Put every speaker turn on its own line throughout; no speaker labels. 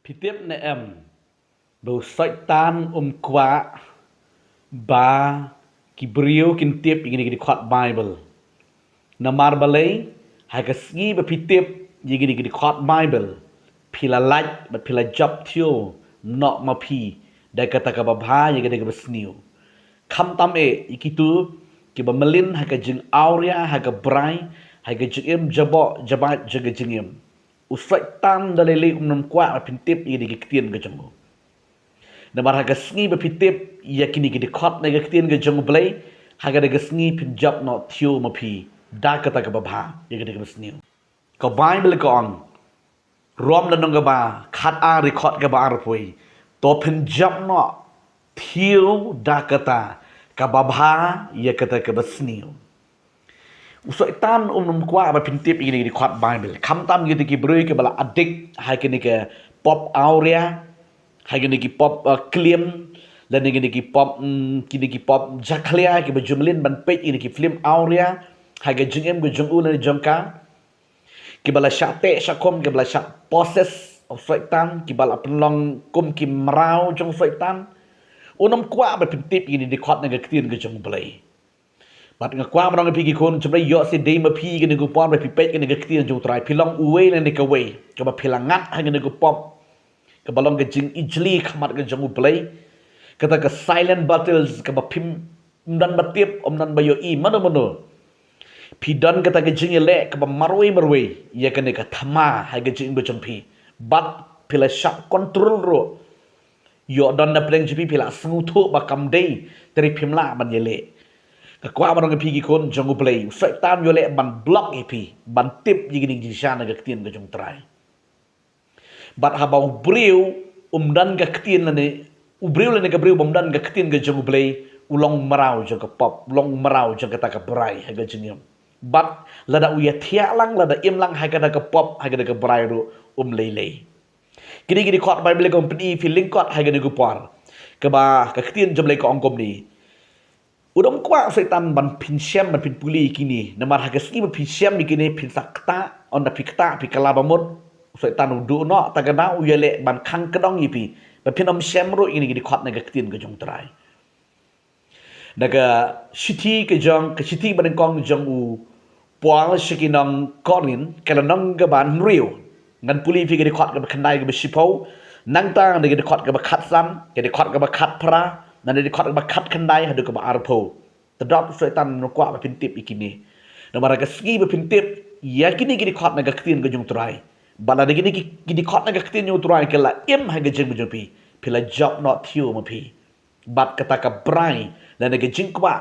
Pitip na bau saitan kwa ba kibriu kintip igini gidi khot Bible. Na marbalay hagasgi ba pitip igini gidi khot Bible. Pila laj bat pila job tio nok mapi da kata ka babha igini gidi besniu. Kam tam ikitu kiba melin haga jing auria haga brai haga jingim jabo jabat jaga jingim. Usaitan dalili kwa pintip igini giktian ga jango. Namar haga sngi ba pitip yakini gidi khot na giktian ga jango blay haga daga sngi pinjab no tio mapi da kata ka babha igini gidi besniu. Ka Bible ka on rom la nong ba khat a record ka ba arpoi to pinjab no thiu da kata ka babha ya kata ka besniu. Usaitan kwa ba pintip igini di khot Bible kam tam gitu ki brui ke bala adik hai kini ke pop aurea hai kini ki pop clean dan kini ki pop jaklia ki bajumlin ban page ini ki film aurea hai ke jengem ke jungu na jongka ki bala syate syakom ki bala syak poses usaitan ki bala penlong kum ki merau jong usaitan kwa ba pintip igini di khot na ke tin ke jong belai bat ngakwa marang pigi kon chumrai yo si dei ma pi gene gu pom pi pet gene gakti jong trai pilong uwe le ne ka we ka ba pilangat ha gene gu pom ka balong ge jing ijli khamat ge jong play kata ka silent battles ka ba pim dan batip dan bayo I mano pi dan kata ge jing le ka ba marwe ya kene ka thama ha ge jing jong pi bat pila sharp control ro yo dan na pleng jipi pila snguthu ba kam dei dari pimla ban yele kwa marang pigi kon jong play saitan yo le ban block epi ban tip yigini jisana gaktien ga jong try bat habau briu dan gaktien lane ubriu lane ga briu dan gaktien ga jong play ulong marau jong ka pop long marau jong ka ka brai ha ga jingem bat lada uya thia lang lada im lang ha ka pop ha ga brai ro lele gini khot Bible company feeling khot ha ga ni gu par ka ba gaktien jom le ka ongkom ni udom kwa saitan ban pinsyam ban pinpuli kini namar hagaski ban pinsyam kini pinsakta on da pikta pikala bamut saitan udu no tagana uyele ban khang kedong yipi ban pinom syamro ini gidi khot naga ktin ke jong trai naga siti ke siti ban kong jong u puang shikinong korin kalanong ga ban riu ngan puli fi gidi khot ga khandai ga sipo nang ta gidi khot ga khat sam gidi khot ga khat pra nanti di khot ba khat khandai hadu ka ba arpo tadap saitan no kwa ba pintip ikini no mara ka ski ba pintip yakini gidi khot na ga ktin ga jung trai bala de gidi khot na ga ktin jung trai kala im ha ga jing jung pi pila job not thiu ma pi bat kata ka brai na ga jing kwa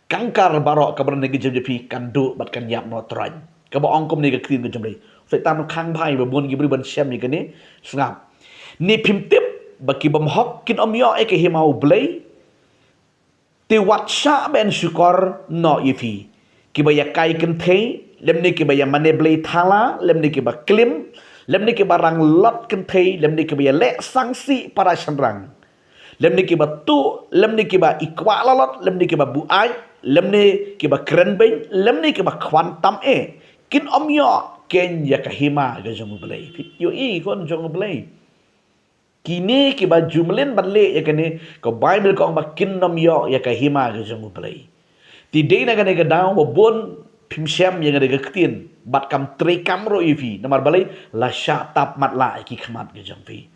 kangkar barok ka bran ga jing pi kandu bat kan yap no trai ka ba ongkom ni ga ktin ga jung ri saitan no khang bhai ba bon gi bri ban shem ni kani sngap ni pintip ba ki bam hok kin om yo e ke himau blai ti wat sha ben syukor no yifi kibaya kai kenthe lemni kibaya maneblay thala lemni kiba klim lemni kiba rang lot kenthe lemni kibaya le sangsi para shanrang lemni kiba tu lemni kiba ikwa lalot lemni kiba buai lemni kiba krenbeng lemni kiba kwantam kin omyo ken yakahima ga jong blay yo kon jong blay kini ki ba jumlen banle ya kene ko Bible ko ang bakinnam yo ya ka hima ga jamu play ti de na gane ga daw bon pimsyam ya gane ga ktin bat kam tre kamro ifi namar balai la sha tap mat la ki khmat ga jampi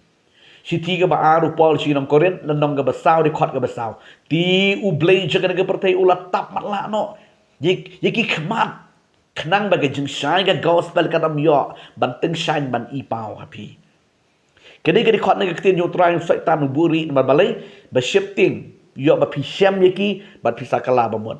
si ti ga ba aru Paul si nong koren landong ga basaw di khot ga basaw ti u blay ja gane ga pertai ula tap mat la no ki khmat khnang ba ga jing shai ga gospel ka dam yo ban teng shine ban I pau happy kini gadi khot naga ktin yung try yung saitan uburi na balay ba shifting yo ba pisyam yaki bat pisa kala bamot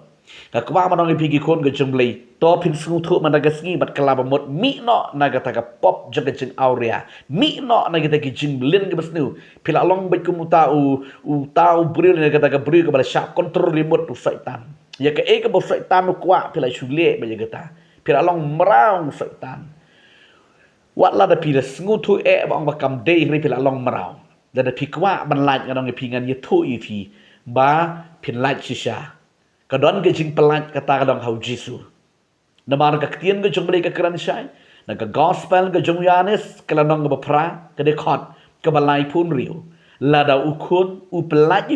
kakwa manong ipigi kon ga jumblay to pin snguthu managa sngi bat kala bamot mi no naga taga pop jaga jing aurea mi no naga taga jing lin ga basnu pila long bat kumuta u tau bril naga taga bril ka bala sharp control remote tu saitan ya ka e ka bo saitan kwa pila shule ba jaga ta pila long merang saitan wat la da pila snguthu bang bakam dei ri pila long marau da da pikwa ban laj ngadong e pingan ye thu I fi ba pin laj shisha ka don ge jing pelaj kata kadong hau jisu na mar ka ktien ge jong bele ka kran shai na ka gospel ge jong yanes kala nong ba pra ka de khot kebalai pun riu lada ukun upelaj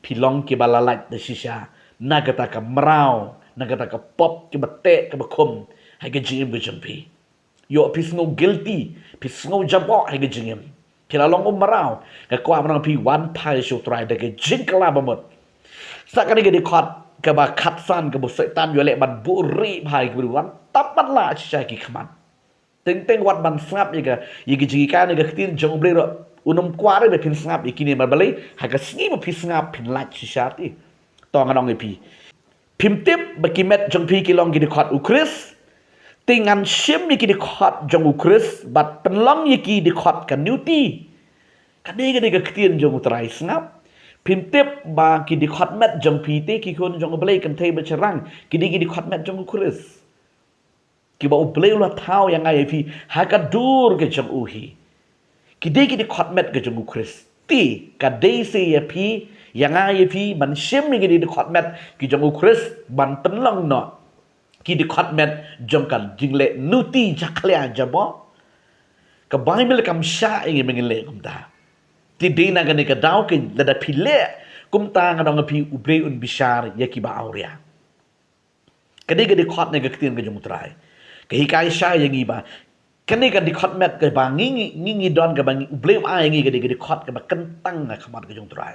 pi long ke balalaj de shisha nagata ka merau nagata ka pop ke bate ke bakum hai ke jingim ke jempi yo pi sngo guilty pi sngo jabok hai ke jingim pi la long merau ka kwa menang pi one pai show try de ke jingkala bamot sakani ke di khot ke ba khatsan ke bu setan yo le ban buri bai ke wan tapat la shisha ki khaman teng wat ban snap ye ka jigi ka ne ka tin jong ble ro unum kware be pin snap ikini mar balai ha ka sngi be pin snap pin lach sishati to nganong pi pim tip bakimet jong pi kilong gi khot ukris tingan shim ki khot jong ukris bat penlong ki di khot ka nuti kani ga tin jong utrai snap pim tip ba ki di khot met jong pi te ki kon jong balai kan thei ba charang ki di khot met jong ukris ki ba ublei la thau yang ai pi ha ka dur ke jong uhi kidai kidi khotmet ke jong Kristi kadai se ya pi yang ai pi ban shem ni kidi khotmet ki jong Krist ban penlong no kidi khotmet jong kan jingle nuti jaklia jabo ka bible kam sha ingi mengile kum ta ti dina gani ka daw kin lada pile kum ta ngadong pi ubre un bishar ya ki ba auria kadai kidi khot ne ka tin ke jong trai ka hikai sha yang iba kani kan di khot met ke bang ngi don ke bang bleu ai ngi ke di khot ke ba kentang ka khamat ke jong trai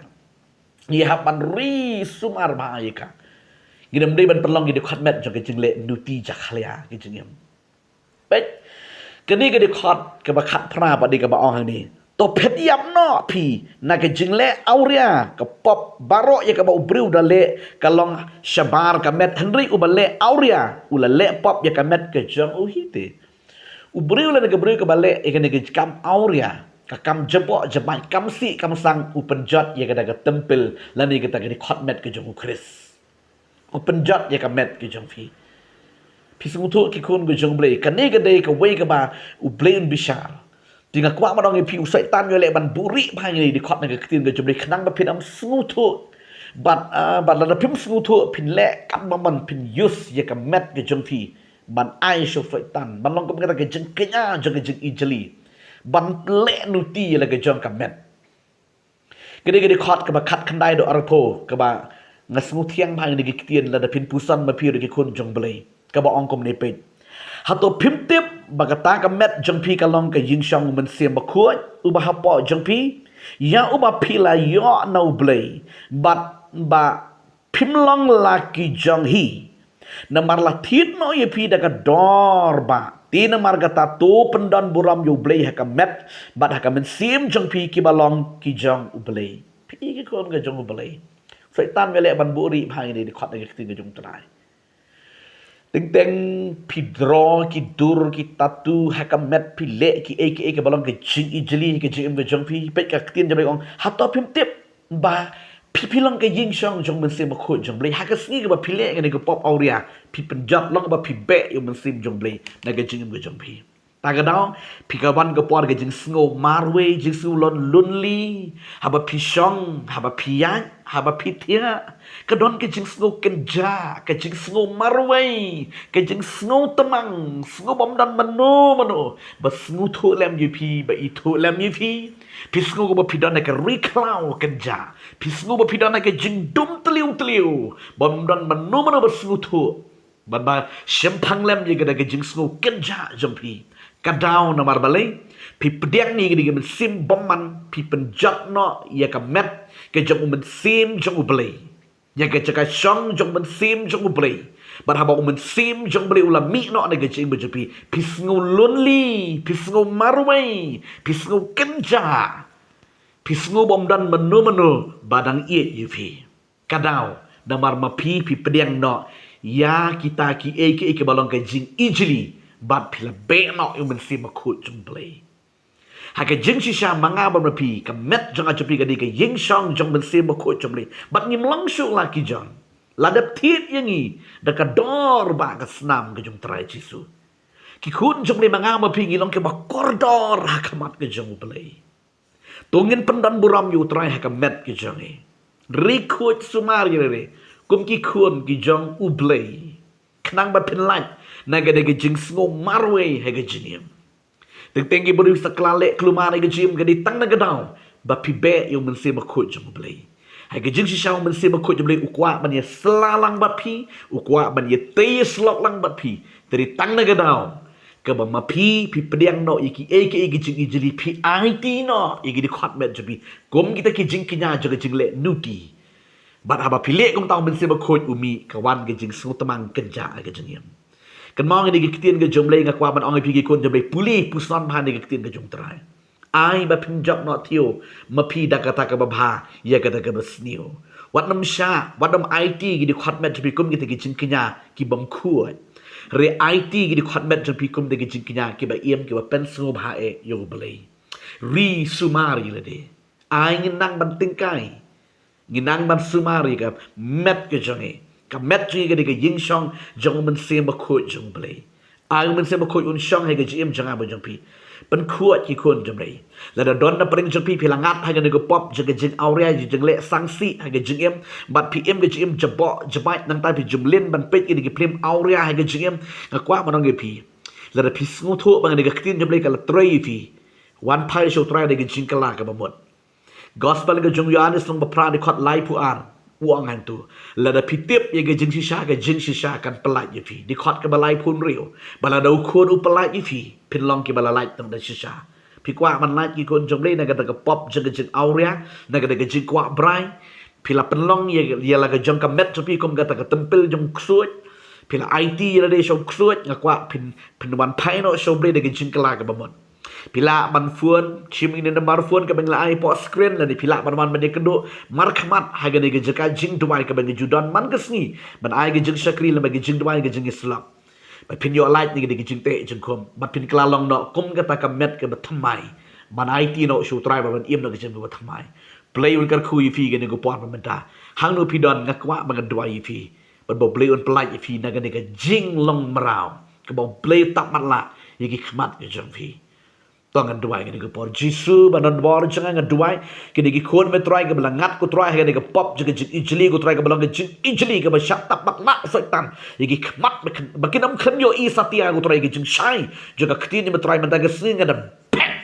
ye ha ban ri sumar ba ai ka ngidam dei ban perlong di khot met jong ke jingle nuti jakhalia ke jingem bet kani ke di khot ke ba khat phra ba di ke ba ong ni to phet yam no pi na ke jingle auria ke pop baro ye ke ba ubreu dale kalong shabar ka met henry ubale auria ulale pop ye ka met ke jong uhite ubriu la nega briu ke bale e nega kam auria ka kam jebo jebai kam si kam sang upenjot ye kada ka tempel la ni kita ke khotmet ke jong Kris upenjot ye ka met ke jong fi pisung tu ki kun ke jong ble ka ne ke dei ka wei ka ba uble un bishar tinga kwa ma dong e pi usaitan yo le ban buri ba ni di khot nega tin ke jong ble khnang ba pinam sungu tu bat la pim sungu tu pin le kam man pin yus ye ka met ke jong fi ban ai syaitan ban long kata ke jeng kenya jeng ijeli ban le nuti la ke jong kamet gede khot ke ba khat khandai do artho ke ba ngasmu thiang bhang ni ke tien la da pin pusan ma phi ke kun jong blei ke ba ong kom ne pe hato phim tip ba kata kamet jong phi ka long ke yin shong men siam ba khuat u ba ha po jong phi ya u ba phi la yo no blei bat ba phim long la ki jong hi namar la thit no ye pi daga dor ba tina marga ta to pendon buram yo blei ha ka met bat ha ka men sim jong pi ki balong ki jong u blei pi ki kon ga jong u blei setan mele ban buri phai ni di khot ga tin ga jong trai ting teng pi dro ki dur ki tatu ha ka met pi le ki e ki balong ke jing i jeli ke jing ga jong pi pe ka tin jabe ong ha to pim tip ba pi long ke ying shong jong men sim ko jong blei ha ka sni ga ba pi le ga ni ko pop auria pi pen jot long ba pi be yo men sim jong blei na ga jing ga jong pi ta ga daw pi ka ban ga por ga jing sngo marwe jing su lon lunli ha ba pi shong ha ba pi yan ha ba pi tia ka don ke jing sngo ken ja ka jing sngo marwe ka jing sngo tamang sngo bom dan mano ba sngo thu lem yu pi ba i thu lem yu pi pisngu ko ba pidana ka reclaw kenja pisngu ba pidana ka jingdum teliu bom dan manu basngu tu ban ba shempang lem ye ka jingsngu kenja jampi kadaw na marbalay pi pediang ni gidi men sim bomman pi penjat no ya ka met ke jong men sim jong ublay ya ka chaka shong jong men sim jong ublay ban haba men sim jong blay ula mi no na gajing bajapi pisngu lonely pisngu marumai pisngu kenja pisngu bomdan menu badang ie yupi kadaw damar mapi pi pediang no ya kita ki ke balong gajing ijli bat pila be no yu men sim makut jong blay haka jing shisha manga mapi ka met jong ajapi gadi ka ying shong jong men sim makut jong blay bat ngim langsung laki jong ladap tit yangi daka dor ba ka snam ke jong trai jisu ki kun jong le manga ma pingi long ke ba kordor hakamat ke jong blai tongin pendan buram yu trai hakamet ke jong e rikut sumar yere kum ki kun ki jong ublai knang ba pinlan naga de jing sngo marwe ha ke jiniam Teng ki beri saklale kelumane ke jim ke di tang na gadau. Ba pi be yo men se ma khut jong blei. Hai ke jing si shao men se ma khut jong blei ukwa ban ye selalang bat pi, ukwa ban ye te slok lang bat pi. Dari tang na gadau. Ke ba ma pi pediang no iki iki jing ijili pi IT no iki di khot met jabi. Gom kita ki jing kinya jaga jing le nuti. Bat haba pilek kong tau men se ma khut umi kawan ke jing su tamang kenja ke jing yam. Kan mong ini kektian ke jom lay ngakwa man ongi pigi kun jom lay pulih pusan bahan ini kektian ke jom terai. Ai ba pinjak not tio mapi da kata ke babha ya kata ke besnio. Wat nam sha wat nam IT gidi khotmet jom pikum kita kijin kinya ki bang kuat. Re IT gidi khotmet jom pikum de kijin kinya ki ba iem ki ba pensu bha e yo belay. Ri sumari lade. Ai nginang ban tingkai. Nginang ban sumari ka met ke jonge. Ka met ji ke de ying shong jong men se ma khut jong blei ai men se ma khut un shong hai ke jim jang ba jong pi pen khuat ki khun jong blei la da don na pring jong pi pilangat hai ke de pop jong ke jing auria ji jong le sangsi hai ke jing em bat pi em ke jim jabo jabai nang tai pi jum len ban pet ke de plim auria hai ke jing em ka kwa ma nong ge pi la da pi sngu tho bang de ke tin jong blei ka la trei pi wan pai show try de ke jing kala ka ba mot gospel ke jong yanis long ba pra de khot lai pu an uang hantu lada pitip ye ke jing shisha kan pelat ye fi di khot ke balai pun rio balada ukun u pelat ye fi pin long ke balalai tang da shisha pi kwa man lait ki kon jomle na ga pop jing aurea na ga jing kwa brai pila pen long ye la ga jong ka met to pi kom ga ta tempel jong ksuot pila IT ye la de shong ksuot nga kwa pin wan pai no shomle de jing kala ga bamon pila man fuan chim ini namar fuan ke bengla ai po screen la ni pila man man kedo mar khamat ha ga ne ge jaka jing duai ke beng judan man kesni ban ai ge jing sakri la beng jing duai ge jing islam ba pin yo light ni ge jing te jing kom ba pin klalong no kom ga ta ka met ke bathamai man ai ti no shu try ba ban im no ge jing bathamai play un kar khu fi ge ne go pot man ta hang no pi don nga kwa bang duai fi ban bo play un play fi na ge ne ge jing long marau ke bo play tak mat la ye ge khmat ge jing fi Tangan duai ke por jisu banan bor jangan ngeduai ke digi kon me try ke belangat ko try ke digi pop juga ijli ko try ke belang ke ijli ke basyak tak mak setan digi kmat makin am khan yo I satia ko try ke jing shai juga ketin me try men sing ada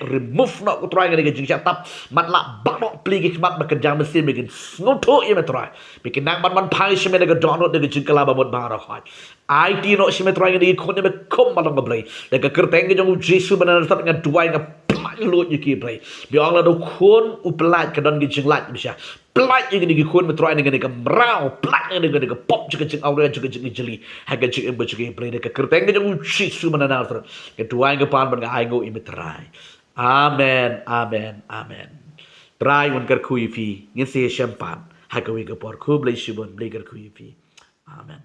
remove no ko try ke digi jing tap mat la bak pli ke kmat makin jang mesin makin snoto ye me try bikin nang man pai shme digi download digi jing kala ba mod ba ra khoi IT no shme try ke digi kon me kom balong blai digi kerteng ke jong jisu banan sat ngeduai lut ye ki play bi ong la do khon u plat ka don gi jing lat bi sha plat ye gi khon me try ne ga mrao plat ne ga pop jing jing aure jing jing jili ha ga jing em jing play de ka kerteng ga jung shi su mana na ter ke tuai ga pan ban ga ai go I me try amen amen amen try un kar khu fi ngin se champagne ha ga wi ga por khu blai shi bon blai kar khu fi amen